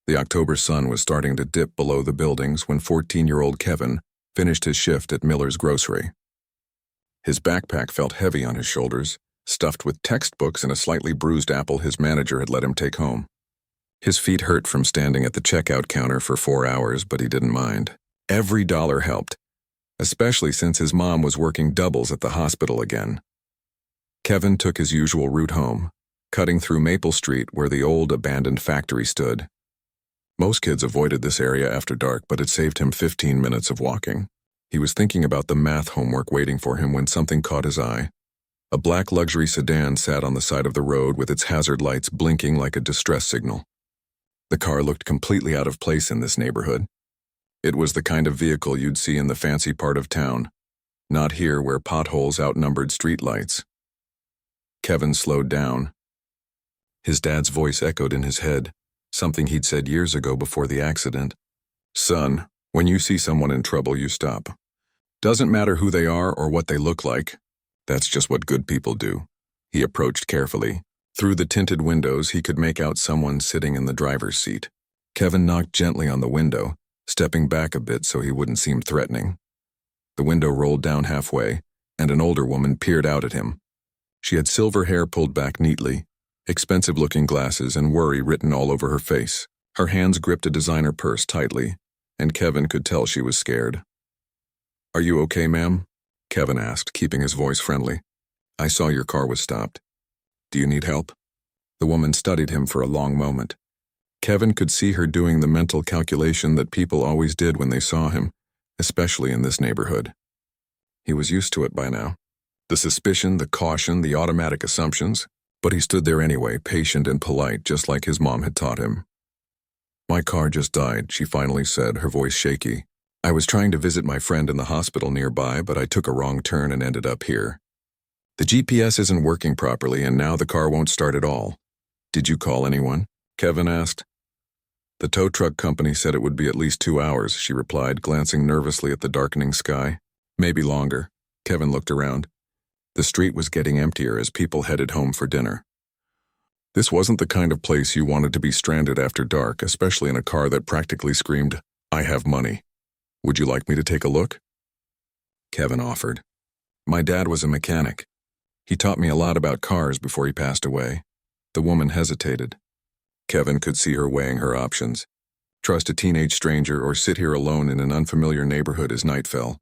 The October sun was starting to dip below the buildings when 14-year-old Kevin finished his shift at Miller's grocery. His backpack felt heavy on his shoulders, stuffed with textbooks and a slightly bruised apple his manager had let him take home. His feet hurt from standing at the checkout counter for 4 hours, but he didn't mind. Every dollar helped, especially since his mom was working doubles at the hospital again. Kevin took his usual route home, cutting through Maple Street where the old abandoned factory stood. Most kids avoided this area after dark, but it saved him 15 minutes of walking. He was thinking about the math homework waiting for him when something caught his eye. A black luxury sedan sat on the side of the road with its hazard lights blinking like a distress signal. The car looked completely out of place in this neighborhood. It was the kind of vehicle you'd see in the fancy part of town, not here where potholes outnumbered streetlights. Kevin slowed down. His dad's voice echoed in his head, something he'd said years ago before the accident. "Son, when you see someone in trouble, you stop. Doesn't matter who they are or what they look like. That's just what good people do." He approached carefully. Through the tinted windows, he could make out someone sitting in the driver's seat. Kevin knocked gently on the window, stepping back a bit so he wouldn't seem threatening. The window rolled down halfway, and an older woman peered out at him. She had silver hair pulled back neatly, expensive-looking glasses, and worry written all over her face. Her hands gripped a designer purse tightly, and Kevin could tell she was scared. "Are you okay, ma'am?" Kevin asked, keeping his voice friendly. "I saw your car was stopped. Do you need help?" The woman studied him for a long moment. Kevin could see her doing the mental calculation that people always did when they saw him, especially in this neighborhood. He was used to it by now. The suspicion, the caution, the automatic assumptions, but he stood there anyway, patient and polite, just like his mom had taught him. "My car just died," she finally said, her voice shaky. "I was trying to visit my friend in the hospital nearby, but I took a wrong turn and ended up here. The GPS isn't working properly, and now the car won't start at all." "Did you call anyone?" Kevin asked. "The tow truck company said it would be at least 2 hours, she replied, glancing nervously at the darkening sky. "Maybe longer." Kevin looked around. The street was getting emptier as people headed home for dinner. This wasn't the kind of place you wanted to be stranded after dark, especially in a car that practically screamed, "I have money." "Would you like me to take a look?" Kevin offered. "My dad was a mechanic. He taught me a lot about cars before he passed away." The woman hesitated. Kevin could see her weighing her options. Trust a teenage stranger or sit here alone in an unfamiliar neighborhood as night fell.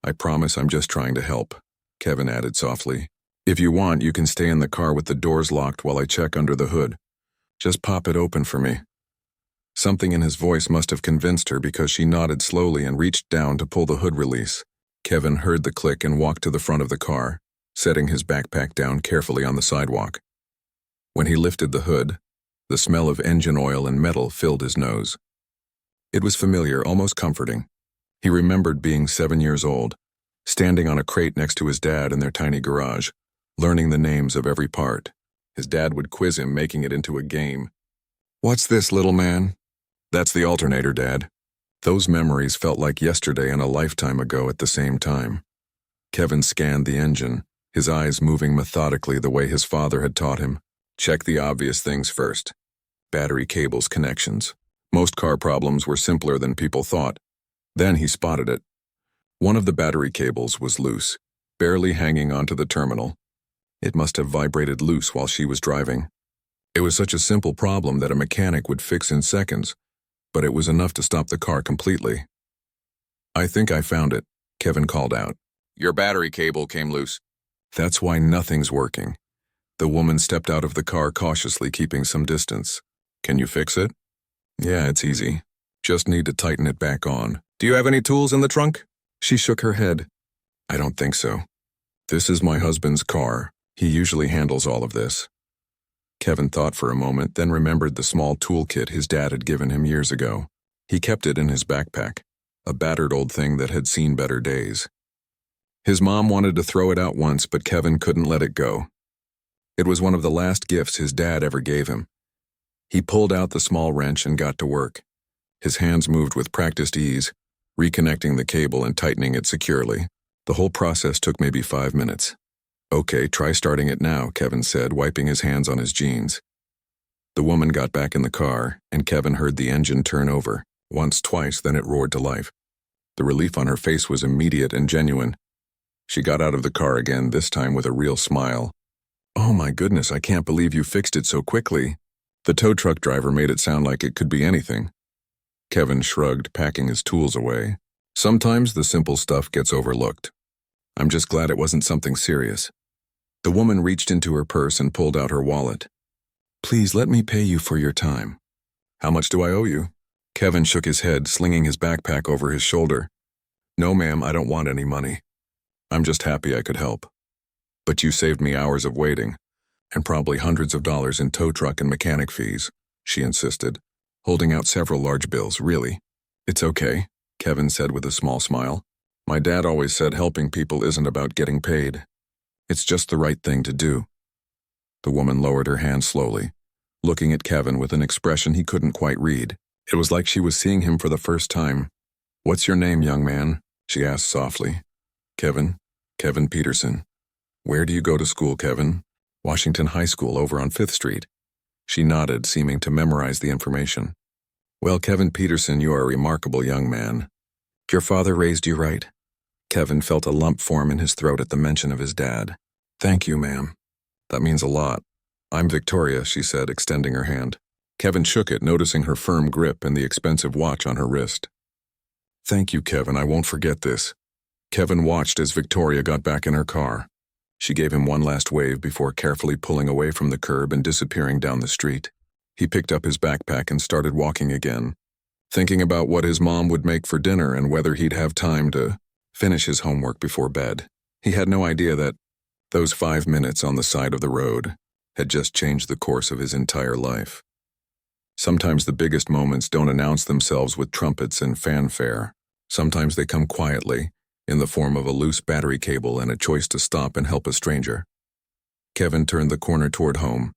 "I promise I'm just trying to help," Kevin added softly. "If you want, you can stay in the car with the doors locked while I check under the hood. Just pop it open for me." Something in his voice must have convinced her because she nodded slowly and reached down to pull the hood release. Kevin heard the click and walked to the front of the car, setting his backpack down carefully on the sidewalk. When he lifted the hood, the smell of engine oil and metal filled his nose. It was familiar, almost comforting. He remembered being 7 years old, standing on a crate next to his dad in their tiny garage, learning the names of every part. His dad would quiz him, making it into a game. "What's this, little man?" "That's the alternator, Dad." Those memories felt like yesterday and a lifetime ago at the same time. Kevin scanned the engine, his eyes moving methodically the way his father had taught him. Check the obvious things first. Battery cables connections. Most car problems were simpler than people thought. Then he spotted it. One of the battery cables was loose, barely hanging onto the terminal. It must have vibrated loose while she was driving. It was such a simple problem that a mechanic would fix in seconds, but it was enough to stop the car completely. "I think I found it," Kevin called out. "Your battery cable came loose." "That's why nothing's working." The woman stepped out of the car cautiously, keeping some distance. "Can you fix it?" "Yeah, it's easy. Just need to tighten it back on." "Do you have any tools in the trunk?" She shook her head. "I don't think so. This is my husband's car. He usually handles all of this." Kevin thought for a moment, then remembered the small toolkit his dad had given him years ago. He kept it in his backpack, a battered old thing that had seen better days. His mom wanted to throw it out once, but Kevin couldn't let it go. It was one of the last gifts his dad ever gave him. He pulled out the small wrench and got to work. His hands moved with practiced ease, reconnecting the cable and tightening it securely. The whole process took maybe 5 minutes. "Okay, try starting it now," Kevin said, wiping his hands on his jeans. The woman got back in the car, and Kevin heard the engine turn over. Once, twice, then it roared to life. The relief on her face was immediate and genuine. She got out of the car again, this time with a real smile. "Oh my goodness, I can't believe you fixed it so quickly." The tow truck driver made it sound like it could be anything. Kevin shrugged, packing his tools away. Sometimes the simple stuff gets overlooked. "I'm just glad it wasn't something serious." The woman reached into her purse and pulled out her wallet. "Please let me pay you for your time." "How much do I owe you?" Kevin shook his head, slinging his backpack over his shoulder. "No, ma'am, I don't want any money. I'm just happy I could help." "But you saved me hours of waiting, and probably hundreds of dollars in tow truck and mechanic fees," she insisted, holding out several large bills. "Really?" "It's okay," Kevin said with a small smile. "My dad always said helping people isn't about getting paid. It's just the right thing to do." The woman lowered her hand slowly, looking at Kevin with an expression he couldn't quite read. It was like she was seeing him for the first time. "What's your name, young man?" she asked softly. "Kevin Peterson." "Where do you go to school, Kevin?" "Washington High School over on 5th Street. She nodded, seeming to memorize the information. "Well, Kevin Peterson, you are a remarkable young man. Your father raised you right." Kevin felt a lump form in his throat at the mention of his dad. "Thank you, ma'am. That means a lot." "I'm Victoria," she said, extending her hand. Kevin shook it, noticing her firm grip and the expensive watch on her wrist. "Thank you, Kevin. I won't forget this." Kevin watched as Victoria got back in her car. She gave him one last wave before carefully pulling away from the curb and disappearing down the street. He picked up his backpack and started walking again, thinking about what his mom would make for dinner and whether he'd have time to finish his homework before bed. He had no idea that those 5 minutes on the side of the road had just changed the course of his entire life. Sometimes the biggest moments don't announce themselves with trumpets and fanfare. Sometimes they come quietly, in the form of a loose battery cable and a choice to stop and help a stranger. Kevin turned the corner toward home,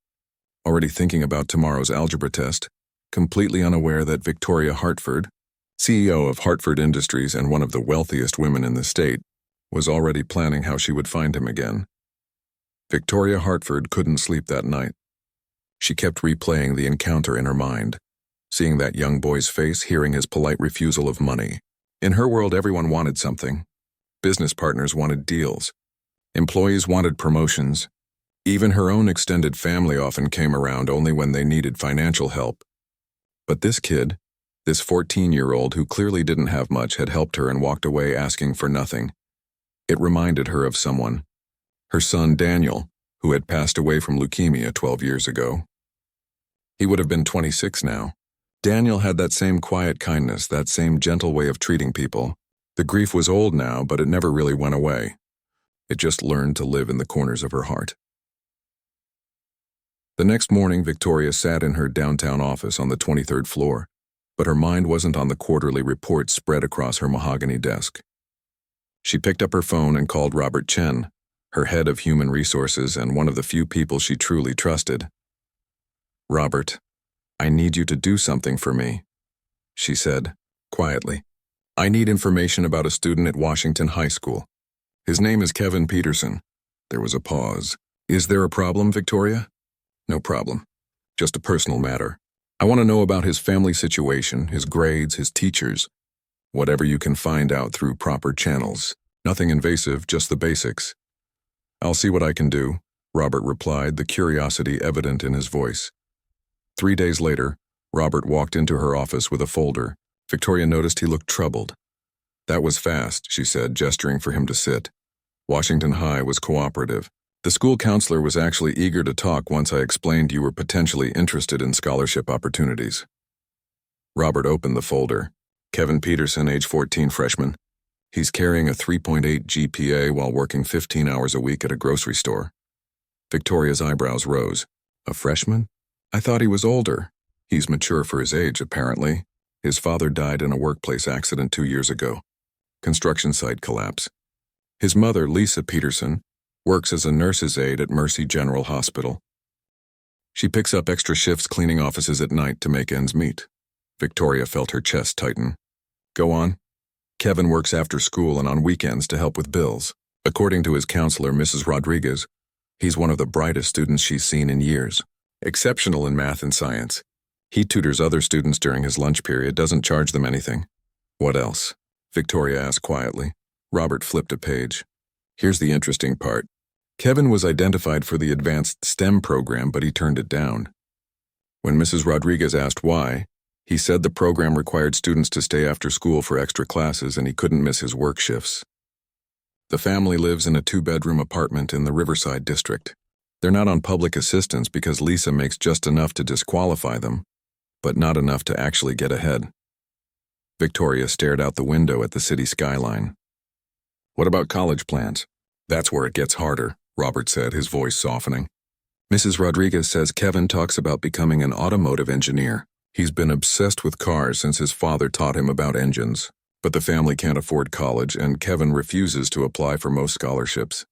already thinking about tomorrow's algebra test, completely unaware that Victoria Hartford, CEO of Hartford Industries and one of the wealthiest women in the state, was already planning how she would find him again. Victoria Hartford couldn't sleep that night. She kept replaying the encounter in her mind, seeing that young boy's face, hearing his polite refusal of money. In her world, everyone wanted something. Business partners wanted deals. Employees wanted promotions. Even her own extended family often came around only when they needed financial help. But this kid, this 14-year-old who clearly didn't have much, had helped her and walked away asking for nothing. It reminded her of someone. Her son, Daniel, who had passed away from leukemia 12 years ago. He would have been 26 now. Daniel had that same quiet kindness, that same gentle way of treating people. The grief was old now, but it never really went away. It just learned to live in the corners of her heart. The next morning, Victoria sat in her downtown office on the 23rd floor, but her mind wasn't on the quarterly reports spread across her mahogany desk. She picked up her phone and called Robert Chen, her head of human resources and one of the few people she truly trusted. "Robert, I need you to do something for me," she said, quietly. "I need information about a student at Washington High School. His name is Kevin Peterson." There was a pause. "Is there a problem, Victoria?" "No problem. Just a personal matter. I want to know about his family situation, his grades, his teachers. Whatever you can find out through proper channels. Nothing invasive, just the basics." "I'll see what I can do," Robert replied, the curiosity evident in his voice. 3 days later, Robert walked into her office with a folder. Victoria noticed he looked troubled. "That was fast," she said, gesturing for him to sit. "Washington High was cooperative. The school counselor was actually eager to talk once I explained you were potentially interested in scholarship opportunities." Robert opened the folder. "Kevin Peterson, age 14, freshman. He's carrying a 3.8 GPA while working 15 hours a week at a grocery store." Victoria's eyebrows rose. "A freshman? I thought he was older." "He's mature for his age, apparently. His father died in a workplace accident 2 years ago. Construction site collapse. His mother, Lisa Peterson, works as a nurse's aide at Mercy General Hospital. She picks up extra shifts cleaning offices at night to make ends meet." Victoria felt her chest tighten. "Go on." "Kevin works after school and on weekends to help with bills. According to his counselor, Mrs. Rodriguez, he's one of the brightest students she's seen in years. Exceptional in math and science. He tutors other students during his lunch period, doesn't charge them anything. What else? Victoria asked quietly. Robert flipped a page. Here's the interesting part. Kevin was identified for the advanced STEM program, but he turned it down. When Mrs. Rodriguez asked why, he said the program required students to stay after school for extra classes and he couldn't miss his work shifts. The family lives in a 2-bedroom apartment in the Riverside district. They're not on public assistance because Lisa makes just enough to disqualify them, but not enough to actually get ahead. Victoria stared out the window at the city skyline. What about college plans? That's where it gets harder, Robert said, his voice softening. Mrs. Rodriguez says Kevin talks about becoming an automotive engineer. He's been obsessed with cars since his father taught him about engines. But the family can't afford college, and Kevin refuses to apply for most scholarships.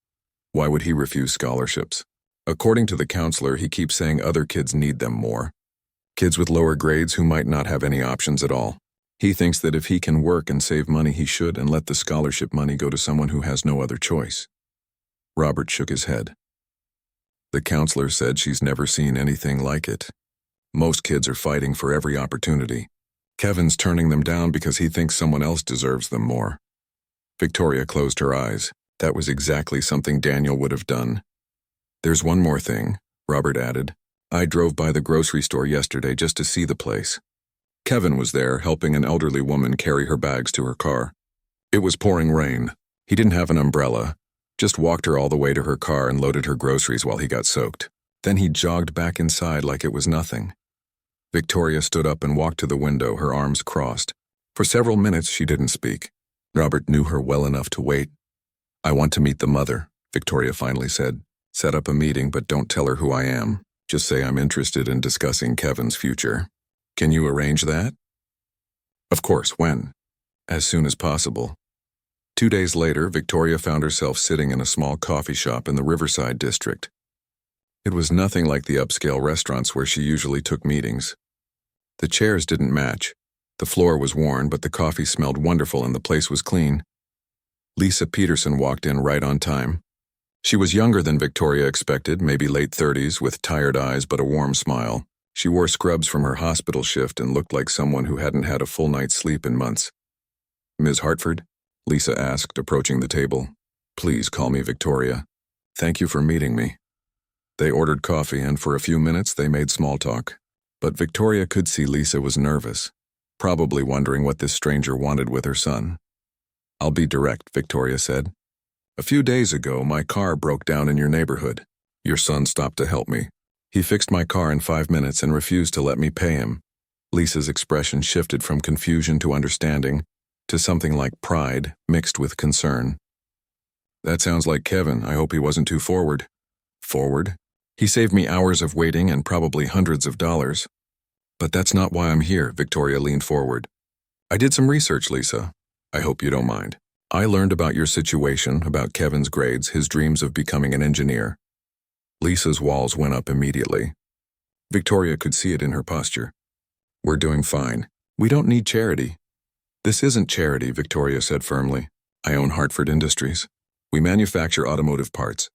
Why would he refuse scholarships? According to the counselor, he keeps saying other kids need them more. Kids with lower grades who might not have any options at all. He thinks that if he can work and save money, he should, and let the scholarship money go to someone who has no other choice. Robert shook his head. The counselor said she's never seen anything like it. Most kids are fighting for every opportunity. Kevin's turning them down because he thinks someone else deserves them more. Victoria closed her eyes. That was exactly something Daniel would have done. There's one more thing, Robert added. I drove by the grocery store yesterday just to see the place. Kevin was there, helping an elderly woman carry her bags to her car. It was pouring rain. He didn't have an umbrella, just walked her all the way to her car and loaded her groceries while he got soaked. Then he jogged back inside like it was nothing. Victoria stood up and walked to the window, her arms crossed. For several minutes, she didn't speak. Robert knew her well enough to wait. I want to meet the mother, Victoria finally said. Set up a meeting, but don't tell her who I am. Just say I'm interested in discussing Kevin's future. Can you arrange that? Of course, when? As soon as possible. 2 days later, Victoria found herself sitting in a small coffee shop in the Riverside district. It was nothing like the upscale restaurants where she usually took meetings. The chairs didn't match. The floor was worn, but the coffee smelled wonderful and the place was clean. Lisa Peterson walked in right on time. She was younger than Victoria expected, maybe late 30s, with tired eyes but a warm smile. She wore scrubs from her hospital shift and looked like someone who hadn't had a full night's sleep in months. Ms. Hartford? Lisa asked, approaching the table. Please call me Victoria. Thank you for meeting me. They ordered coffee, and for a few minutes they made small talk. But Victoria could see Lisa was nervous, probably wondering what this stranger wanted with her son. I'll be direct, Victoria said. A few days ago, my car broke down in your neighborhood. Your son stopped to help me. He fixed my car in 5 minutes and refused to let me pay him. Lisa's expression shifted from confusion to understanding, to something like pride mixed with concern. That sounds like Kevin. I hope he wasn't too forward. Forward? He saved me hours of waiting and probably hundreds of dollars. But that's not why I'm here, Victoria leaned forward. I did some research, Lisa. I hope you don't mind. I learned about your situation, about Kevin's grades, his dreams of becoming an engineer. Lisa's walls went up immediately. Victoria could see it in her posture. We're doing fine. We don't need charity. This isn't charity, Victoria said firmly. I own Hartford Industries. We manufacture automotive parts.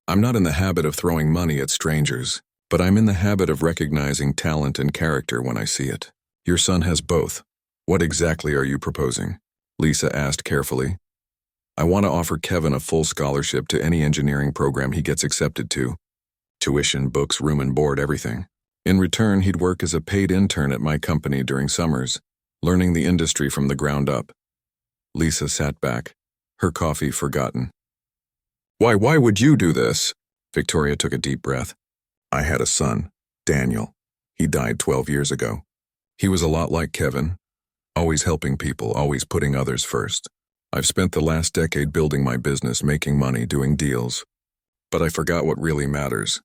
I'm not in the habit of throwing money at strangers, but I'm in the habit of recognizing talent and character when I see it. Your son has both. What exactly are you proposing? Lisa asked carefully. I want to offer Kevin a full scholarship to any engineering program he gets accepted to. Tuition, books, room and board, everything. In return, he'd work as a paid intern at my company during summers, learning the industry from the ground up. Lisa sat back, her coffee forgotten. Why would you do this? Victoria took a deep breath. I had a son, Daniel. He died 12 years ago. He was a lot like Kevin, always helping people, always putting others first. I've spent the last decade building my business, making money, doing deals. But I forgot what really matters.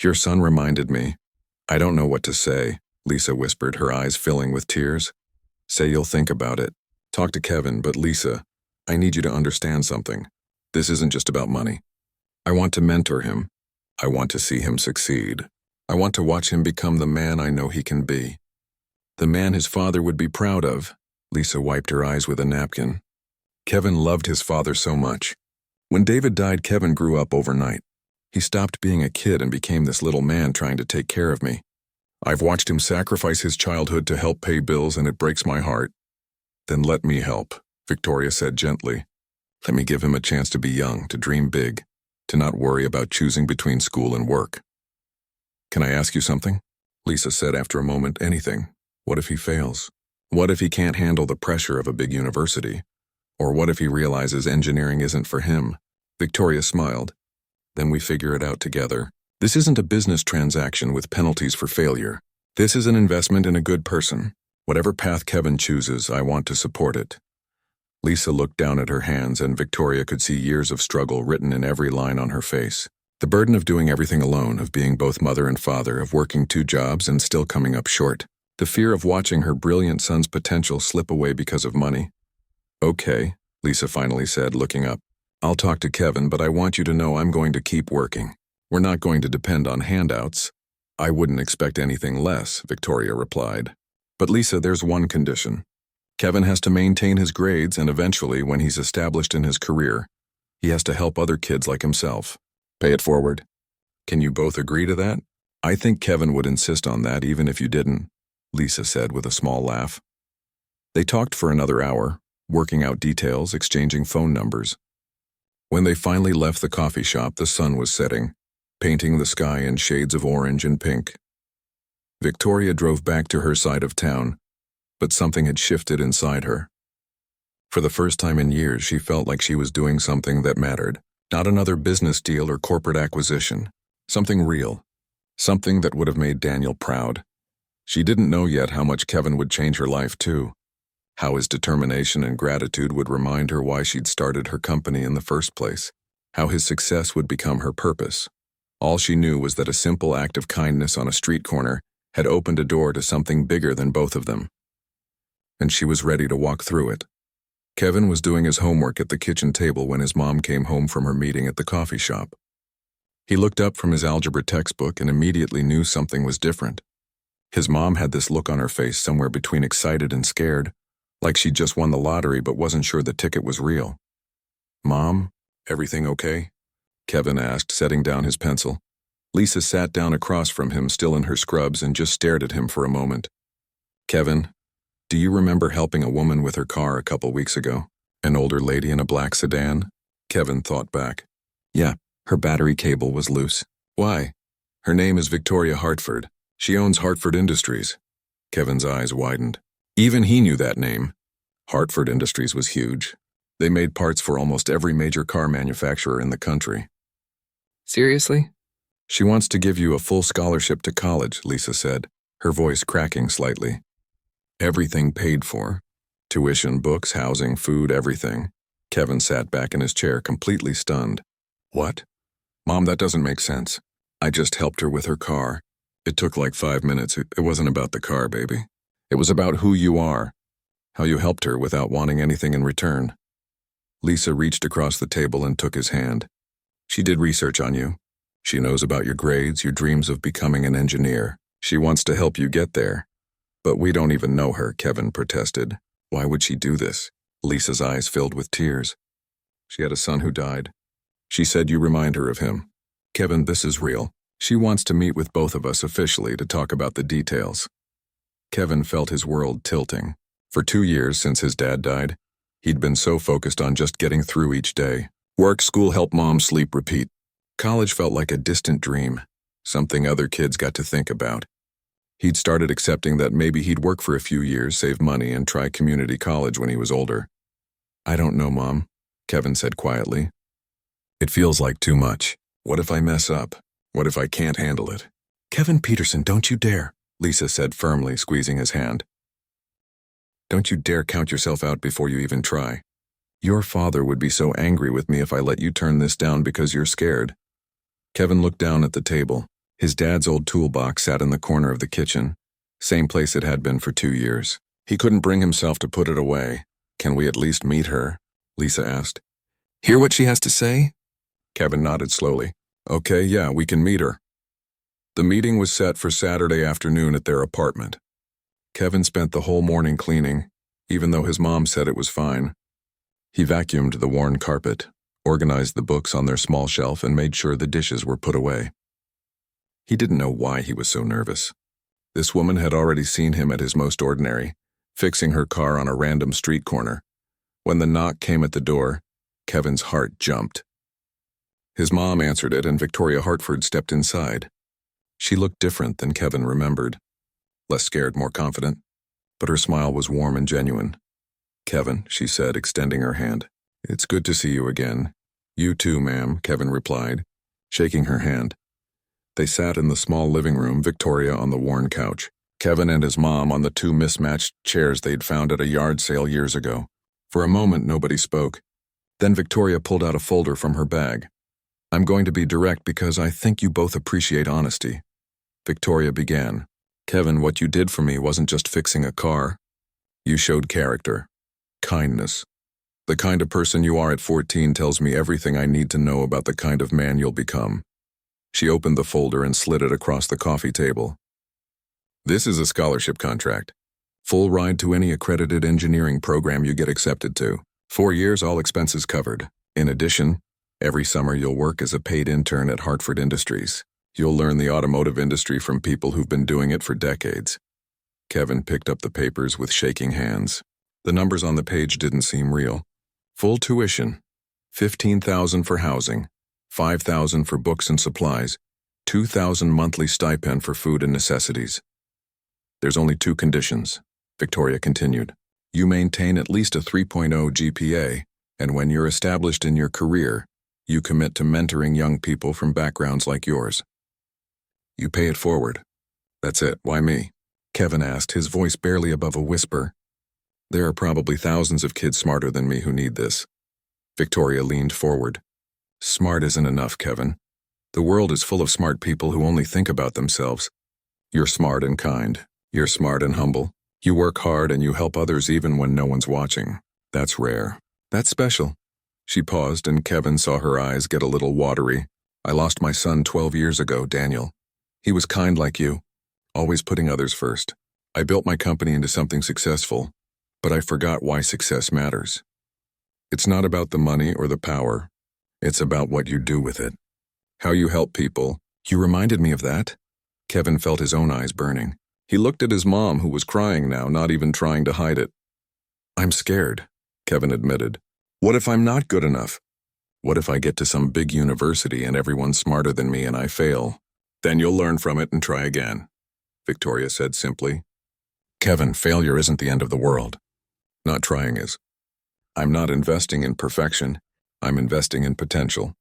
Your son reminded me. I don't know what to say, Lisa whispered, her eyes filling with tears. Say you'll think about it. Talk to Kevin, but Lisa, I need you to understand something. This isn't just about money. I want to mentor him. I want to see him succeed. I want to watch him become the man I know he can be. The man his father would be proud of. Lisa wiped her eyes with a napkin. Kevin loved his father so much. When David died, Kevin grew up overnight. He stopped being a kid and became this little man trying to take care of me. I've watched him sacrifice his childhood to help pay bills, and it breaks my heart. Then let me help, Victoria said gently. Let me give him a chance to be young, to dream big, to not worry about choosing between school and work. Can I ask you something? Lisa said after a moment. Anything. What if he fails? What if he can't handle the pressure of a big university? Or what if he realizes engineering isn't for him? Victoria smiled. Then we figure it out together. This isn't a business transaction with penalties for failure. This is an investment in a good person. Whatever path Kevin chooses, I want to support it. Lisa looked down at her hands, and Victoria could see years of struggle written in every line on her face. The burden of doing everything alone, of being both mother and father, of working 2 jobs and still coming up short. The fear of watching her brilliant son's potential slip away because of money. Okay, Lisa finally said, looking up. I'll talk to Kevin, but I want you to know I'm going to keep working. We're not going to depend on handouts. I wouldn't expect anything less, Victoria replied. But Lisa, there's one condition. Kevin has to maintain his grades, and eventually, when he's established in his career, he has to help other kids like himself. Pay it forward. Can you both agree to that? I think Kevin would insist on that even if you didn't, Lisa said with a small laugh. They talked for another hour, working out details, exchanging phone numbers. When they finally left the coffee shop, the sun was setting, painting the sky in shades of orange and pink. Victoria drove back to her side of town, but something had shifted inside her. For the first time in years, she felt like she was doing something that mattered. Not another business deal or corporate acquisition. Something real. Something that would have made Daniel proud. She didn't know yet how much Kevin would change her life too. How his determination and gratitude would remind her why she'd started her company in the first place. How his success would become her purpose. All she knew was that a simple act of kindness on a street corner had opened a door to something bigger than both of them. And she was ready to walk through it. Kevin was doing his homework at the kitchen table when his mom came home from her meeting at the coffee shop. He looked up from his algebra textbook and immediately knew something was different. His mom had this look on her face somewhere between excited and scared, like she'd just won the lottery but wasn't sure the ticket was real. Mom, everything okay? Kevin asked, setting down his pencil. Lisa sat down across from him, still in her scrubs, and just stared at him for a moment. Kevin, do you remember helping a woman with her car a couple weeks ago? An older lady in a black sedan? Kevin thought back. Yeah, her battery cable was loose. Why? Her name is Victoria Hartford. She owns Hartford Industries. Kevin's eyes widened. Even he knew that name. Hartford Industries was huge. They made parts for almost every major car manufacturer in the country. Seriously? She wants to give you a full scholarship to college, Lisa said, her voice cracking slightly. Everything paid for. Tuition, books, housing, food, everything. Kevin sat back in his chair, completely stunned. What? Mom, that doesn't make sense. I just helped her with her car. It took like 5 minutes. It wasn't about the car, baby. It was about who you are. How you helped her without wanting anything in return. Lisa reached across the table and took his hand. She did research on you. She knows about your grades, your dreams of becoming an engineer. She wants to help you get there. But we don't even know her, Kevin protested. Why would she do this? Lisa's eyes filled with tears. She had a son who died. She said you remind her of him. Kevin, this is real. She wants to meet with both of us officially to talk about the details. Kevin felt his world tilting. For 2 years since his dad died, he'd been so focused on just getting through each day. Work, school, help mom, sleep, repeat. College felt like a distant dream, something other kids got to think about. He'd started accepting that maybe he'd work for a few years, save money, and try community college when he was older. I don't know, Mom, Kevin said quietly. It feels like too much. What if I mess up? What if I can't handle it? Kevin Peterson, don't you dare, Lisa said firmly, squeezing his hand. Don't you dare count yourself out before you even try. Your father would be so angry with me if I let you turn this down because you're scared. Kevin looked down at the table. His dad's old toolbox sat in the corner of the kitchen, same place it had been for 2 years. He couldn't bring himself to put it away. Can we at least meet her? Lisa asked. Hear what she has to say? Kevin nodded slowly. Okay, yeah, we can meet her. The meeting was set for Saturday afternoon at their apartment. Kevin spent the whole morning cleaning, even though his mom said it was fine. He vacuumed the worn carpet, organized the books on their small shelf, and made sure the dishes were put away. He didn't know why he was so nervous. This woman had already seen him at his most ordinary, fixing her car on a random street corner. When the knock came at the door, Kevin's heart jumped. His mom answered it, and Victoria Hartford stepped inside. She looked different than Kevin remembered. Less scared, more confident, but her smile was warm and genuine. "Kevin," she said, extending her hand. "It's good to see you again." "You too, ma'am," Kevin replied, shaking her hand. They sat in the small living room, Victoria on the worn couch, Kevin and his mom on the two mismatched chairs they'd found at a yard sale years ago. For a moment, nobody spoke. Then Victoria pulled out a folder from her bag. "I'm going to be direct because I think you both appreciate honesty." Victoria began. "Kevin, what you did for me wasn't just fixing a car. You showed character, kindness. The kind of person you are at 14 tells me everything I need to know about the kind of man you'll become." She opened the folder and slid it across the coffee table. "This is a scholarship contract. Full ride to any accredited engineering program you get accepted to. 4 years, all expenses covered. In addition, every summer you'll work as a paid intern at Hartford Industries. You'll learn the automotive industry from people who've been doing it for decades." Kevin picked up the papers with shaking hands. The numbers on the page didn't seem real. Full tuition, $15,000 for housing, $5,000 for books and supplies, $2,000 monthly stipend for food and necessities. "There's only 2 conditions," Victoria continued. "You maintain at least a 3.0 GPA, and when you're established in your career, you commit to mentoring young people from backgrounds like yours. You pay it forward." "That's it. Why me?" Kevin asked, his voice barely above a whisper. "There are probably thousands of kids smarter than me who need this." Victoria leaned forward. "Smart isn't enough, Kevin. The world is full of smart people who only think about themselves. You're smart and kind. You're smart and humble. You work hard and you help others even when no one's watching. That's rare. That's special." She paused, and Kevin saw her eyes get a little watery. "I lost my son 12 years ago, Daniel. He was kind like you, always putting others first. I built my company into something successful, but I forgot why success matters. It's not about the money or the power. It's about what you do with it. How you help people." "You reminded me of that." Kevin felt his own eyes burning. He looked at his mom, who was crying now, not even trying to hide it. "I'm scared," Kevin admitted. "What if I'm not good enough? What if I get to some big university and everyone's smarter than me and I fail?" "Then you'll learn from it and try again," Victoria said simply. "Kevin, failure isn't the end of the world. Not trying is. I'm not investing in perfection. I'm investing in potential,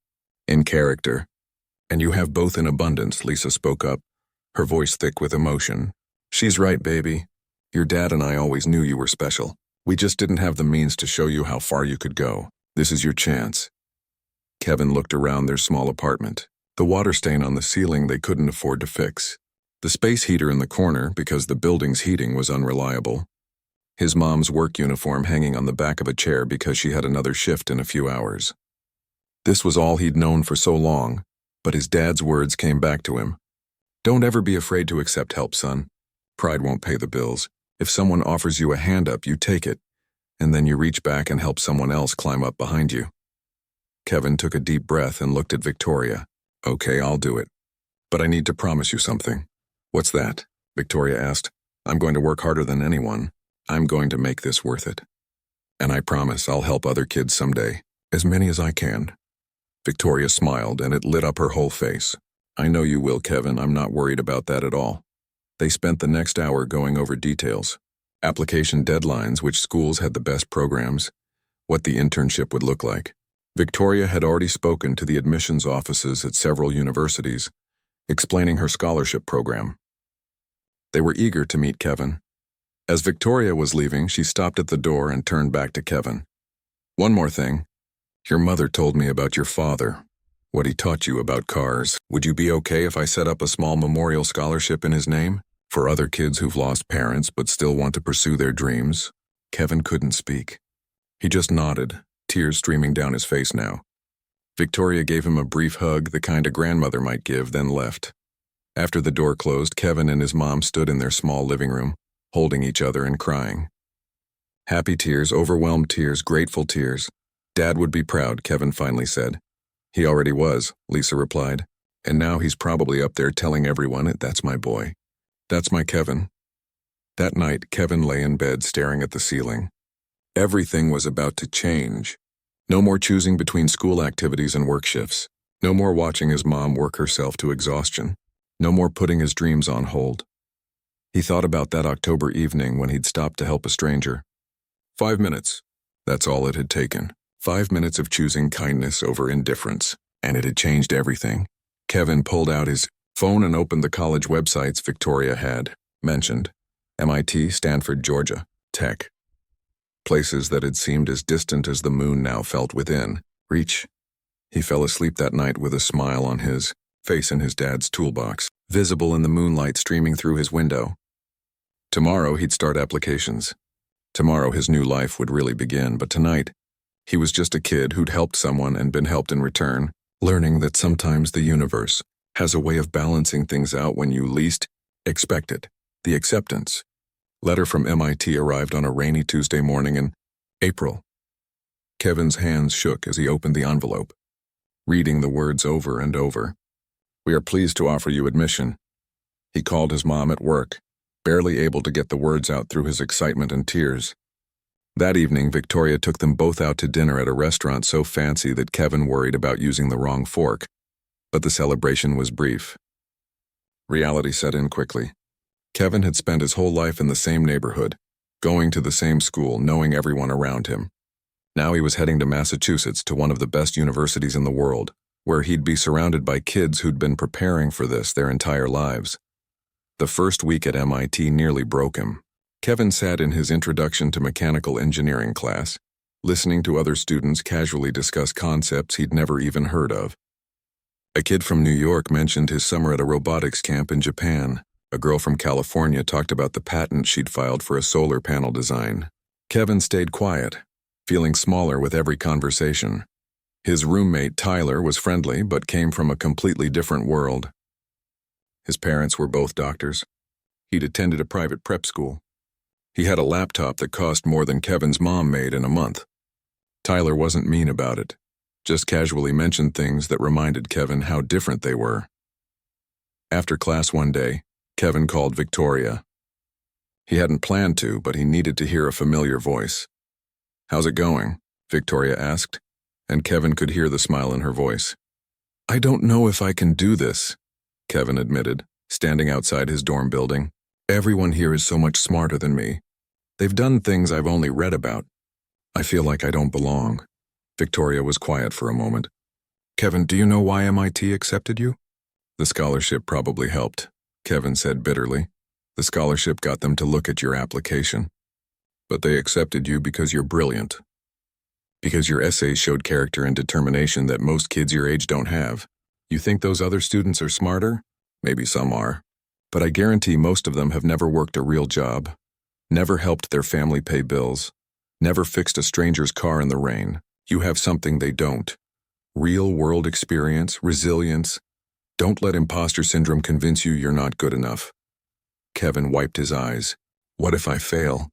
in character. And you have both in abundance," Lisa spoke up, her voice thick with emotion. "She's right, baby. Your dad and I always knew you were special. We just didn't have the means to show you how far you could go. This is your chance." Kevin looked around their small apartment. The water stain on the ceiling they couldn't afford to fix. The space heater in the corner because the building's heating was unreliable. His mom's work uniform hanging on the back of a chair because she had another shift in a few hours. This was all he'd known for so long, but his dad's words came back to him. "Don't ever be afraid to accept help, son. Pride won't pay the bills. If someone offers you a hand up, you take it, and then you reach back and help someone else climb up behind you." Kevin took a deep breath and looked at Victoria. "Okay, I'll do it. But I need to promise you something." "What's that?" Victoria asked. "I'm going to work harder than anyone. I'm going to make this worth it. And I promise I'll help other kids someday, as many as I can." Victoria smiled, and it lit up her whole face. "I know you will, Kevin. I'm not worried about that at all." They spent the next hour going over details. Application deadlines, which schools had the best programs, what the internship would look like. Victoria had already spoken to the admissions offices at several universities, explaining her scholarship program. They were eager to meet Kevin. As Victoria was leaving, she stopped at the door and turned back to Kevin. "One more thing. Your mother told me about your father, what he taught you about cars. Would you be okay if I set up a small memorial scholarship in his name for other kids who've lost parents but still want to pursue their dreams?" Kevin couldn't speak. He just nodded, tears streaming down his face now. Victoria gave him a brief hug, the kind a grandmother might give, then left. After the door closed, Kevin and his mom stood in their small living room, holding each other and crying. Happy tears, overwhelmed tears, grateful tears. Dad would be proud, Kevin finally said. He already was, Lisa replied. And now he's probably up there telling everyone, that's my boy. That's my Kevin. That night, Kevin lay in bed staring at the ceiling. Everything was about to change. No more choosing between school activities and work shifts. No more watching his mom work herself to exhaustion. No more putting his dreams on hold. He thought about that October evening when he'd stopped to help a stranger. 5 minutes. That's all it had taken. 5 minutes of choosing kindness over indifference. And it had changed everything. Kevin pulled out his phone and opened the college websites Victoria had mentioned. MIT, Stanford, Georgia, Tech. Places that had seemed as distant as the moon now felt within reach. He fell asleep that night with a smile on his face in his dad's toolbox, visible in the moonlight streaming through his window. Tomorrow he'd start applications. Tomorrow his new life would really begin, but tonight, he was just a kid who'd helped someone and been helped in return, learning that sometimes the universe has a way of balancing things out when you least expect it. The acceptance letter from MIT arrived on a rainy Tuesday morning in April. Kevin's hands shook as he opened the envelope, reading the words over and over. We are pleased to offer you admission. He called his mom at work, barely able to get the words out through his excitement and tears. That evening, Victoria took them both out to dinner at a restaurant so fancy that Kevin worried about using the wrong fork. But the celebration was brief. Reality set in quickly. Kevin had spent his whole life in the same neighborhood, going to the same school, knowing everyone around him. Now he was heading to Massachusetts, to one of the best universities in the world, where he'd be surrounded by kids who'd been preparing for this their entire lives. The first week at MIT nearly broke him. Kevin sat in his introduction to mechanical engineering class, listening to other students casually discuss concepts he'd never even heard of. A kid from New York mentioned his summer at a robotics camp in Japan. A girl from California talked about the patent she'd filed for a solar panel design. Kevin stayed quiet, feeling smaller with every conversation. His roommate, Tyler, was friendly but came from a completely different world. His parents were both doctors. He'd attended a private prep school. He had a laptop that cost more than Kevin's mom made in a month. Tyler wasn't mean about it, just casually mentioned things that reminded Kevin how different they were. After class one day, Kevin called Victoria. He hadn't planned to, but he needed to hear a familiar voice. How's it going? Victoria asked, and Kevin could hear the smile in her voice. I don't know if I can do this, Kevin admitted, standing outside his dorm building. Everyone here is so much smarter than me. They've done things I've only read about. I feel like I don't belong. Victoria was quiet for a moment. Kevin, do you know why MIT accepted you? The scholarship probably helped, Kevin said bitterly. The scholarship got them to look at your application. But they accepted you because you're brilliant. Because your essays showed character and determination that most kids your age don't have. You think those other students are smarter? Maybe some are. But I guarantee most of them have never worked a real job, never helped their family pay bills, never fixed a stranger's car in the rain. You have something they don't. Real-world experience, resilience. Don't let imposter syndrome convince you you're not good enough. Kevin wiped his eyes. What if I fail?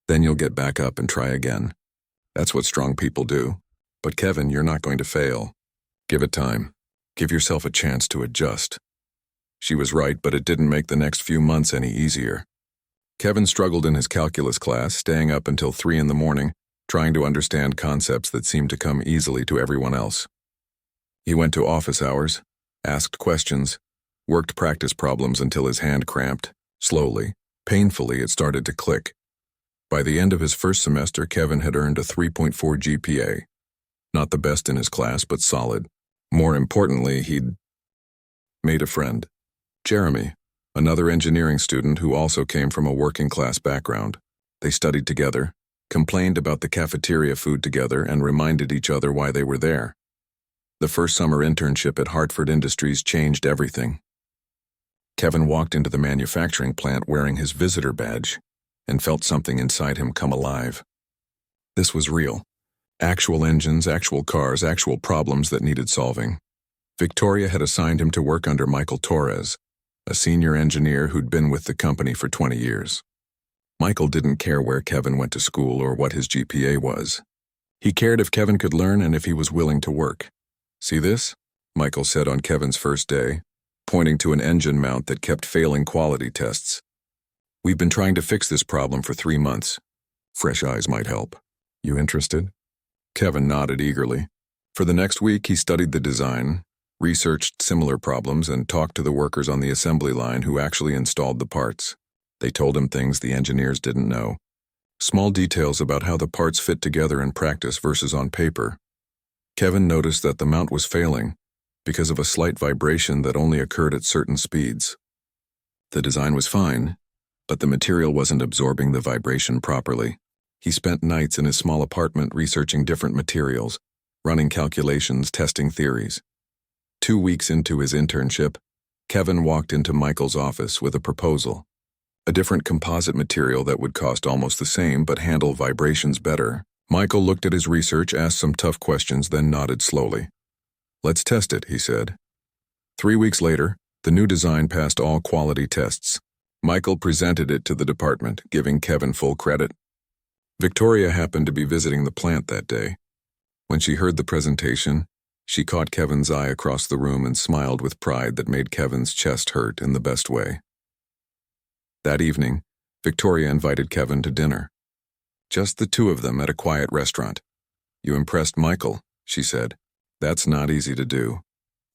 Then you'll get back up and try again. That's what strong people do. But Kevin, you're not going to fail. Give it time. Give yourself a chance to adjust. She was right, but it didn't make the next few months any easier. Kevin struggled in his calculus class, staying up until 3 in the morning, trying to understand concepts that seemed to come easily to everyone else. He went to office hours, asked questions, worked practice problems until his hand cramped. Slowly, painfully, it started to click. By the end of his first semester, Kevin had earned a 3.4 GPA. Not the best in his class, but solid. More importantly, he'd made a friend. Jeremy, another engineering student who also came from a working-class background. They studied together, complained about the cafeteria food together, and reminded each other why they were there. The first summer internship at Hartford Industries changed everything. Kevin walked into the manufacturing plant wearing his visitor badge and felt something inside him come alive. This was real. Actual engines, actual cars, actual problems that needed solving. Victoria had assigned him to work under Michael Torres, a senior engineer who'd been with the company for 20 years. Michael didn't care where Kevin went to school or what his GPA was. He cared if Kevin could learn and if he was willing to work. "See this?" Michael said on Kevin's first day, pointing to an engine mount that kept failing quality tests. "We've been trying to fix this problem for 3 months. Fresh eyes might help. You interested?" Kevin nodded eagerly. For the next week, he studied the design, researched similar problems, and talked to the workers on the assembly line who actually installed the parts. They told him things the engineers didn't know. Small details about how the parts fit together in practice versus on paper. Kevin noticed that the mount was failing because of a slight vibration that only occurred at certain speeds. The design was fine, but the material wasn't absorbing the vibration properly. He spent nights in his small apartment researching different materials, running calculations, testing theories. 2 weeks into his internship, Kevin walked into Michael's office with a proposal. A different composite material that would cost almost the same but handle vibrations better. Michael looked at his research, asked some tough questions, then nodded slowly. "Let's test it," he said. 3 weeks later, the new design passed all quality tests. Michael presented it to the department, giving Kevin full credit. Victoria happened to be visiting the plant that day. When she heard the presentation, she caught Kevin's eye across the room and smiled with pride that made Kevin's chest hurt in the best way. That evening, Victoria invited Kevin to dinner. Just the two of them at a quiet restaurant. "You impressed Michael," she said. "That's not easy to do."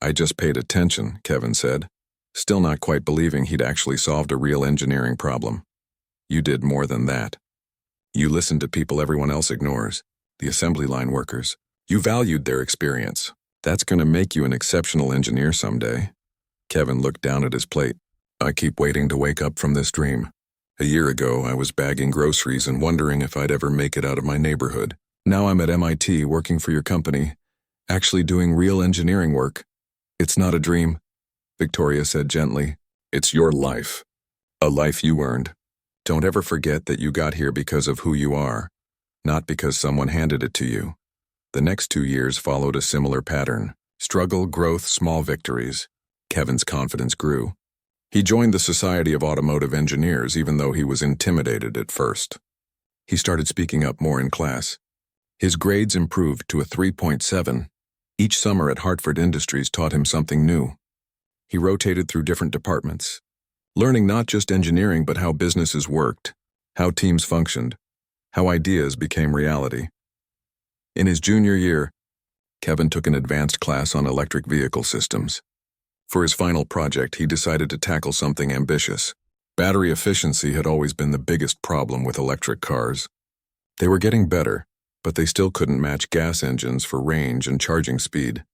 "I just paid attention," Kevin said, still not quite believing he'd actually solved a real engineering problem. "You did more than that. You listened to people everyone else ignores, the assembly line workers. You valued their experience. That's going to make you an exceptional engineer someday." Kevin looked down at his plate. "I keep waiting to wake up from this dream. A year ago, I was bagging groceries and wondering if I'd ever make it out of my neighborhood. Now I'm at MIT working for your company, actually doing real engineering work. It's not a dream," Victoria said gently. "It's your life. A life you earned. Don't ever forget that you got here because of who you are, not because someone handed it to you." The next 2 years followed a similar pattern. Struggle, growth, small victories. Kevin's confidence grew. He joined the Society of Automotive Engineers even though he was intimidated at first. He started speaking up more in class. His grades improved to a 3.7. Each summer at Hartford Industries taught him something new. He rotated through different departments, learning not just engineering but how businesses worked, how teams functioned, how ideas became reality. In his junior year, Kevin took an advanced class on electric vehicle systems. For his final project, he decided to tackle something ambitious. Battery efficiency had always been the biggest problem with electric cars. They were getting better, but they still couldn't match gas engines for range and charging speed.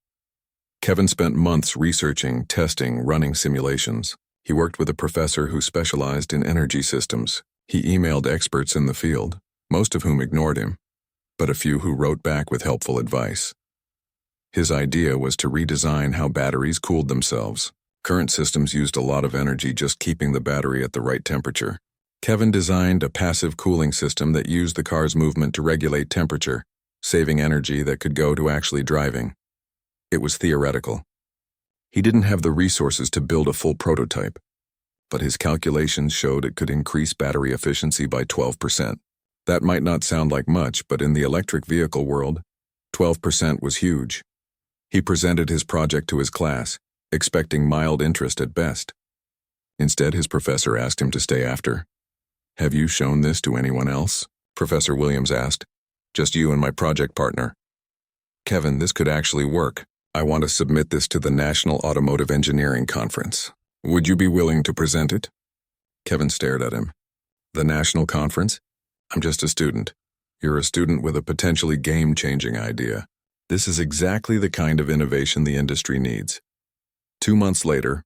Kevin spent months researching, testing, running simulations. He worked with a professor who specialized in energy systems. He emailed experts in the field, most of whom ignored him, but a few who wrote back with helpful advice. His idea was to redesign how batteries cooled themselves. Current systems used a lot of energy just keeping the battery at the right temperature. Kevin designed a passive cooling system that used the car's movement to regulate temperature, saving energy that could go to actually driving. It was theoretical. He didn't have the resources to build a full prototype, but his calculations showed it could increase battery efficiency by 12%. That might not sound like much, but in the electric vehicle world, 12% was huge. He presented his project to his class, expecting mild interest at best. Instead, his professor asked him to stay after. "Have you shown this to anyone else?" Professor Williams asked. "Just you and my project partner." "Kevin, this could actually work. I want to submit this to the National Automotive Engineering Conference. Would you be willing to present it?" Kevin stared at him. "The National Conference? I'm just a student. You're a student with a potentially game-changing idea. This is exactly the kind of innovation the industry needs." 2 months later,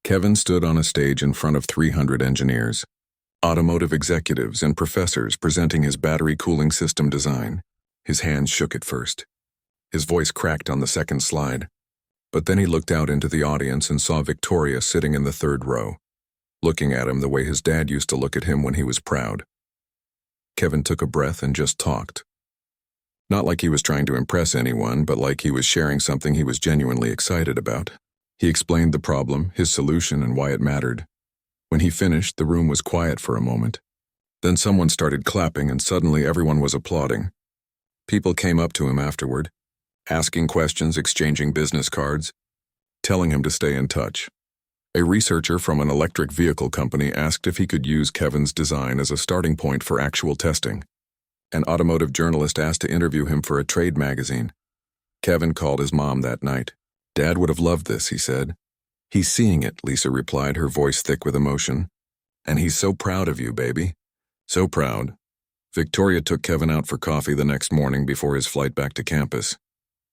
Kevin stood on a stage in front of 300 engineers, automotive executives and professors presenting his battery cooling system design. His hands shook at first. His voice cracked on the second slide. But then he looked out into the audience and saw Victoria sitting in the third row, looking at him the way his dad used to look at him when he was proud. Kevin took a breath and just talked. Not like he was trying to impress anyone, but like he was sharing something he was genuinely excited about. He explained the problem, his solution, and why it mattered. When he finished, the room was quiet for a moment. Then someone started clapping and suddenly everyone was applauding. People came up to him afterward, asking questions, exchanging business cards, telling him to stay in touch. A researcher from an electric vehicle company asked if he could use Kevin's design as a starting point for actual testing. An automotive journalist asked to interview him for a trade magazine. Kevin called his mom that night. "Dad would have loved this," he said. "He's seeing it," Lisa replied, her voice thick with emotion. "And he's so proud of you, baby. So proud." Victoria took Kevin out for coffee the next morning before his flight back to campus.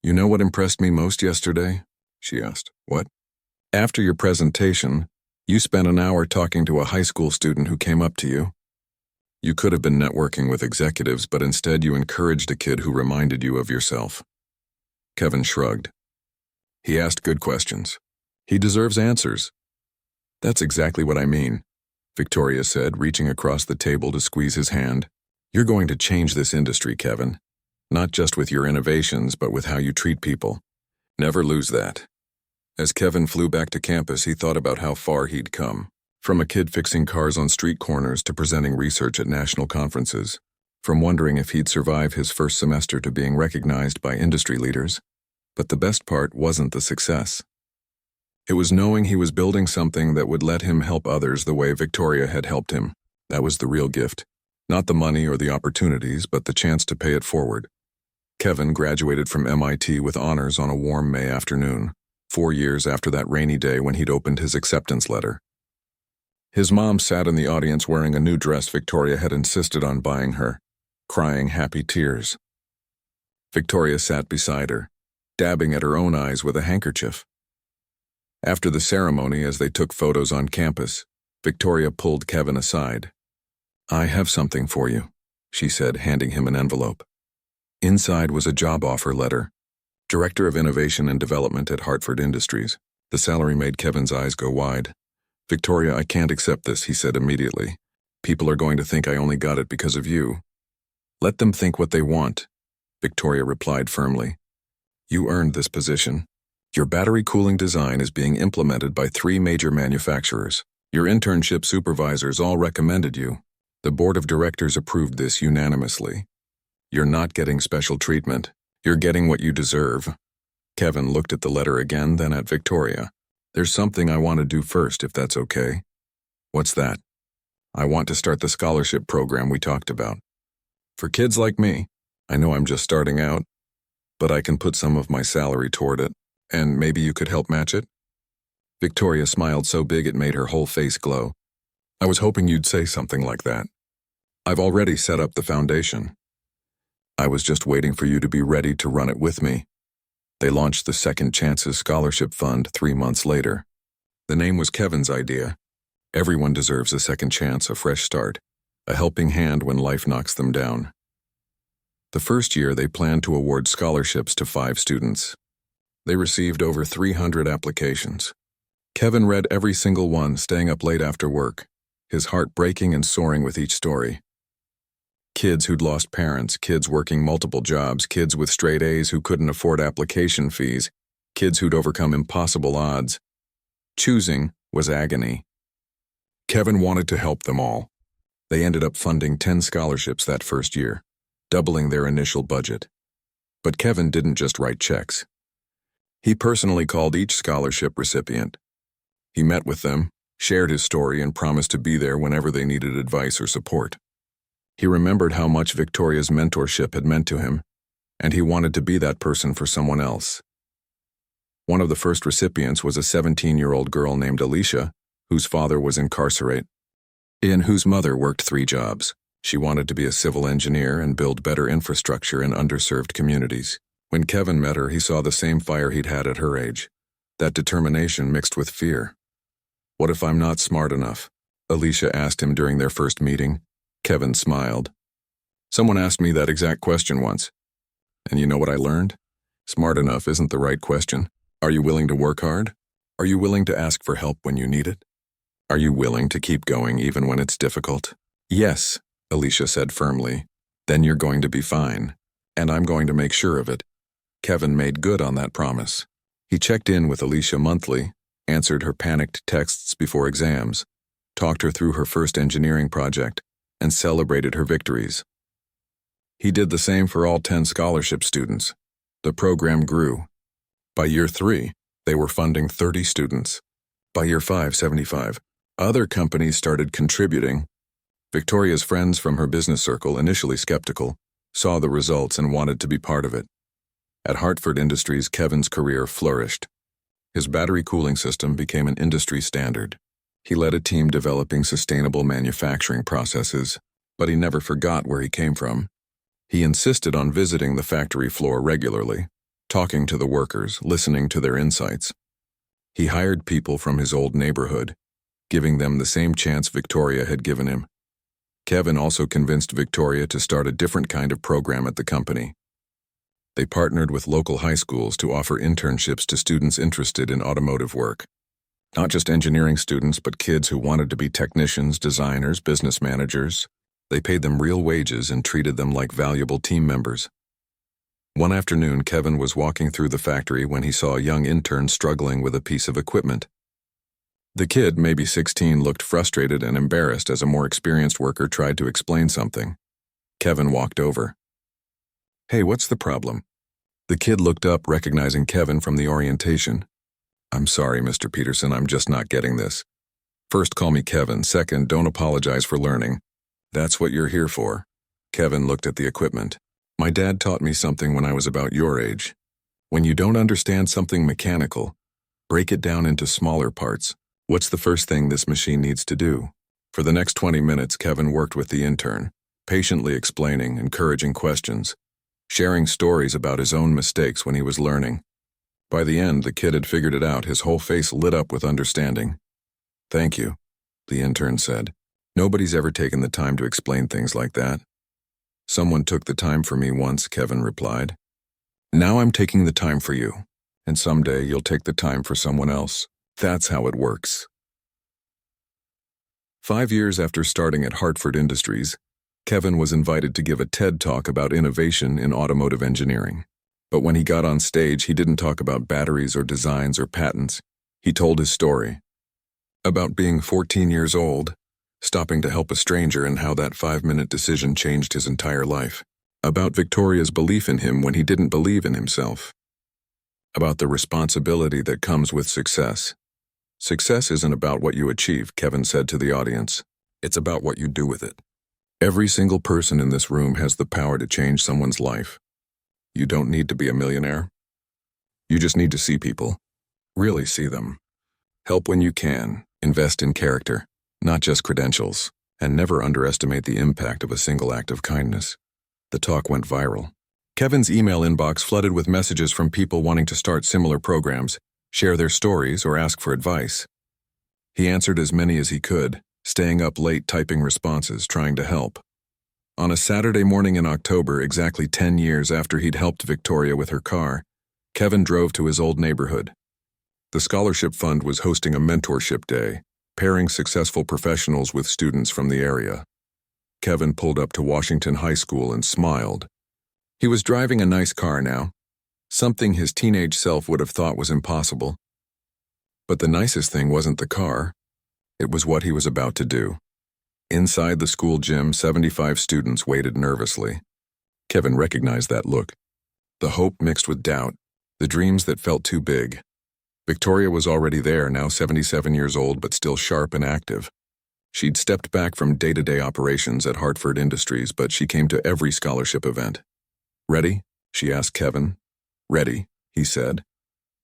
"You know what impressed me most yesterday?" she asked. "What?" "After your presentation, you spent an hour talking to a high school student who came up to you. You could have been networking with executives, but instead you encouraged a kid who reminded you of yourself." Kevin shrugged. "He asked good questions. He deserves answers." "That's exactly what I mean," Victoria said, reaching across the table to squeeze his hand. "You're going to change this industry, Kevin. Not just with your innovations, but with how you treat people. Never lose that." As Kevin flew back to campus, he thought about how far he'd come. From a kid fixing cars on street corners to presenting research at national conferences. From wondering if he'd survive his first semester to being recognized by industry leaders. But the best part wasn't the success. It was knowing he was building something that would let him help others the way Victoria had helped him. That was the real gift. Not the money or the opportunities, but the chance to pay it forward. Kevin graduated from MIT with honors on a warm May afternoon, 4 years after that rainy day when he'd opened his acceptance letter. His mom sat in the audience wearing a new dress Victoria had insisted on buying her, crying happy tears. Victoria sat beside her, dabbing at her own eyes with a handkerchief. After the ceremony, as they took photos on campus, Victoria pulled Kevin aside. "I have something for you," she said, handing him an envelope. Inside was a job offer letter. Director of Innovation and Development at Hartford Industries. The salary made Kevin's eyes go wide. "Victoria, I can't accept this," he said immediately. "People are going to think I only got it because of you." "Let them think what they want," Victoria replied firmly. "You earned this position. Your battery cooling design is being implemented by 3 major manufacturers. Your internship supervisors all recommended you. The board of directors approved this unanimously. You're not getting special treatment. You're getting what you deserve." Kevin looked at the letter again, then at Victoria. "There's something I want to do first, if that's okay." "What's that?" "I want to start the scholarship program we talked about. For kids like me. I know I'm just starting out, but I can put some of my salary toward it, and maybe you could help match it." Victoria smiled so big it made her whole face glow. "I was hoping you'd say something like that. I've already set up the foundation. I was just waiting for you to be ready to run it with me." They launched the Second Chances Scholarship Fund 3 months later. The name was Kevin's idea. Everyone deserves a second chance, a fresh start, a helping hand when life knocks them down. The first year, they planned to award scholarships to 5 students. They received over 300 applications. Kevin read every single one, staying up late after work, his heart breaking and soaring with each story. Kids who'd lost parents, kids working multiple jobs, kids with straight A's who couldn't afford application fees, kids who'd overcome impossible odds. Choosing was agony. Kevin wanted to help them all. They ended up funding 10 scholarships that first year, doubling their initial budget. But Kevin didn't just write checks. He personally called each scholarship recipient. He met with them, shared his story, and promised to be there whenever they needed advice or support. He remembered how much Victoria's mentorship had meant to him, and he wanted to be that person for someone else. One of the first recipients was a 17-year-old girl named Alicia, whose father was incarcerate, and whose mother worked 3 jobs. She wanted to be a civil engineer and build better infrastructure in underserved communities. When Kevin met her, he saw the same fire he'd had at her age, that determination mixed with fear. "What if I'm not smart enough?" Alicia asked him during their first meeting. Kevin smiled. "Someone asked me that exact question once. And you know what I learned? Smart enough isn't the right question. Are you willing to work hard? Are you willing to ask for help when you need it? Are you willing to keep going even when it's difficult?" "Yes," Alicia said firmly. "Then you're going to be fine. And I'm going to make sure of it." Kevin made good on that promise. He checked in with Alicia monthly, answered her panicked texts before exams, talked her through her first engineering project, and celebrated her victories. He did the same for all 10 scholarship students. The program grew. By year 3, they were funding 30 students. By year 5, 75. Other companies started contributing. Victoria's friends from her business circle, initially skeptical, saw the results and wanted to be part of it. At Hartford Industries, Kevin's career flourished. His battery cooling system became an industry standard. He led a team developing sustainable manufacturing processes, but he never forgot where he came from. He insisted on visiting the factory floor regularly, talking to the workers, listening to their insights. He hired people from his old neighborhood, giving them the same chance Victoria had given him. Kevin also convinced Victoria to start a different kind of program at the company. They partnered with local high schools to offer internships to students interested in automotive work. Not just engineering students, but kids who wanted to be technicians, designers, business managers. They paid them real wages and treated them like valuable team members. One afternoon, Kevin was walking through the factory when he saw a young intern struggling with a piece of equipment. The kid, maybe 16, looked frustrated and embarrassed as a more experienced worker tried to explain something. Kevin walked over. "Hey, what's the problem?" The kid looked up, recognizing Kevin from the orientation. "I'm sorry, Mr. Peterson, I'm just not getting this. First, call me Kevin. Second, don't apologize for learning. That's what you're here for." Kevin looked at the equipment. "My dad taught me something when I was about your age. When you don't understand something mechanical, break it down into smaller parts. What's the first thing this machine needs to do?" For the next 20 minutes, Kevin worked with the intern, patiently explaining, encouraging questions, sharing stories about his own mistakes when he was learning. By the end, the kid had figured it out, his whole face lit up with understanding. "Thank you," the intern said. "Nobody's ever taken the time to explain things like that." "Someone took the time for me once," Kevin replied. "Now I'm taking the time for you, and someday you'll take the time for someone else. That's how it works." 5 years after starting at Hartford Industries, Kevin was invited to give a TED Talk about innovation in automotive engineering. But when he got on stage, he didn't talk about batteries or designs or patents. He told his story. About being 14 years old, stopping to help a stranger, and how that 5-minute decision changed his entire life. About Victoria's belief in him when he didn't believe in himself. About the responsibility that comes with success. "Success isn't about what you achieve," Kevin said to the audience. "It's about what you do with it. Every single person in this room has the power to change someone's life. You don't need to be a millionaire. You just need to see people. Really see them. Help when you can. Invest in character, not just credentials, and never underestimate the impact of a single act of kindness." The talk went viral. Kevin's email inbox flooded with messages from people wanting to start similar programs, share their stories, or ask for advice. He answered as many as he could, staying up late typing responses, trying to help. On a Saturday morning in October, exactly 10 years after he'd helped Victoria with her car, Kevin drove to his old neighborhood. The scholarship fund was hosting a mentorship day, pairing successful professionals with students from the area. Kevin pulled up to Washington High School and smiled. He was driving a nice car now, something his teenage self would have thought was impossible. But the nicest thing wasn't the car. It was what he was about to do. Inside the school gym, 75 students waited nervously. Kevin recognized that look. The hope mixed with doubt, the dreams that felt too big. Victoria was already there, now 77 years old, but still sharp and active. She'd stepped back from day-to-day operations at Hartford Industries, but she came to every scholarship event. "Ready?" she asked Kevin. "Ready," he said.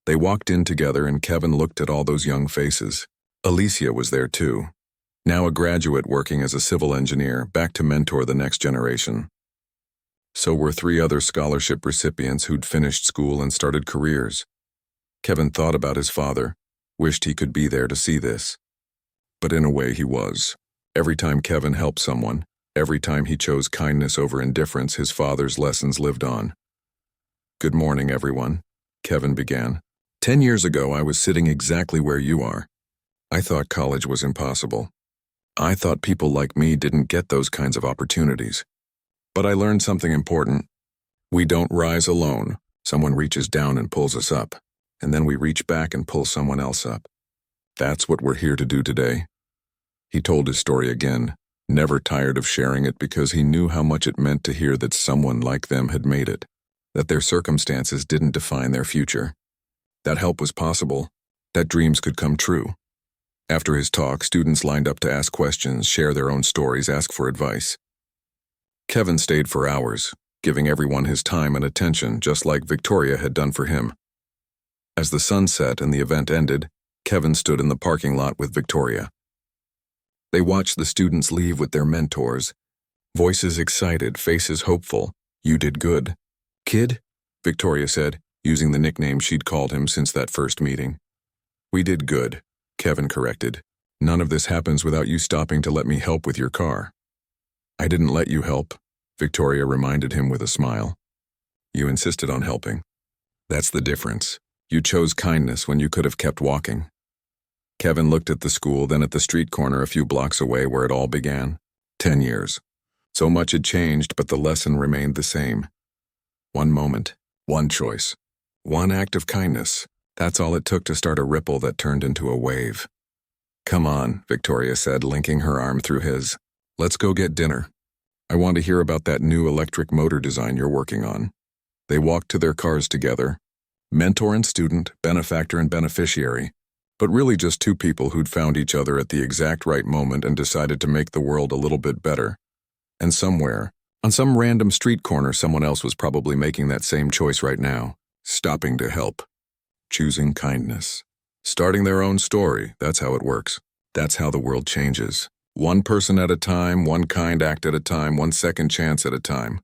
They walked in together, and Kevin looked at all those young faces. Alicia was there too, now a graduate working as a civil engineer, back to mentor the next generation. So were 3 other scholarship recipients who'd finished school and started careers. Kevin thought about his father, wished he could be there to see this. But in a way he was. Every time Kevin helped someone, every time he chose kindness over indifference, his father's lessons lived on. "Good morning, everyone," Kevin began. 10 years ago, I was sitting exactly where you are. I thought college was impossible. I thought people like me didn't get those kinds of opportunities. But I learned something important. We don't rise alone. Someone reaches down and pulls us up, and then we reach back and pull someone else up. That's what we're here to do today." He told his story again, never tired of sharing it because he knew how much it meant to hear that someone like them had made it, that their circumstances didn't define their future. That help was possible, that dreams could come true. After his talk, students lined up to ask questions, share their own stories, ask for advice. Kevin stayed for hours, giving everyone his time and attention, just like Victoria had done for him. As the sun set and the event ended, Kevin stood in the parking lot with Victoria. They watched the students leave with their mentors, voices excited, faces hopeful. "You did good, kid," Victoria said, using the nickname she'd called him since that first meeting. "We did good," Kevin corrected. "None of this happens without you stopping to let me help with your car." "I didn't let you help," Victoria reminded him with a smile. "You insisted on helping. That's the difference. You chose kindness when you could have kept walking." Kevin looked at the school, then at the street corner a few blocks away where it all began. 10 years. So much had changed, but the lesson remained the same. One moment, one choice, one act of kindness. That's all it took to start a ripple that turned into a wave. "Come on," Victoria said, linking her arm through his. "Let's go get dinner. I want to hear about that new electric motor design you're working on." They walked to their cars together. Mentor and student, benefactor and beneficiary, but really just two people who'd found each other at the exact right moment and decided to make the world a little bit better. And somewhere, on some random street corner, someone else was probably making that same choice right now, stopping to help, choosing kindness, starting their own story. That's how it works. That's how the world changes. One person at a time, one kind act at a time, one second chance at a time.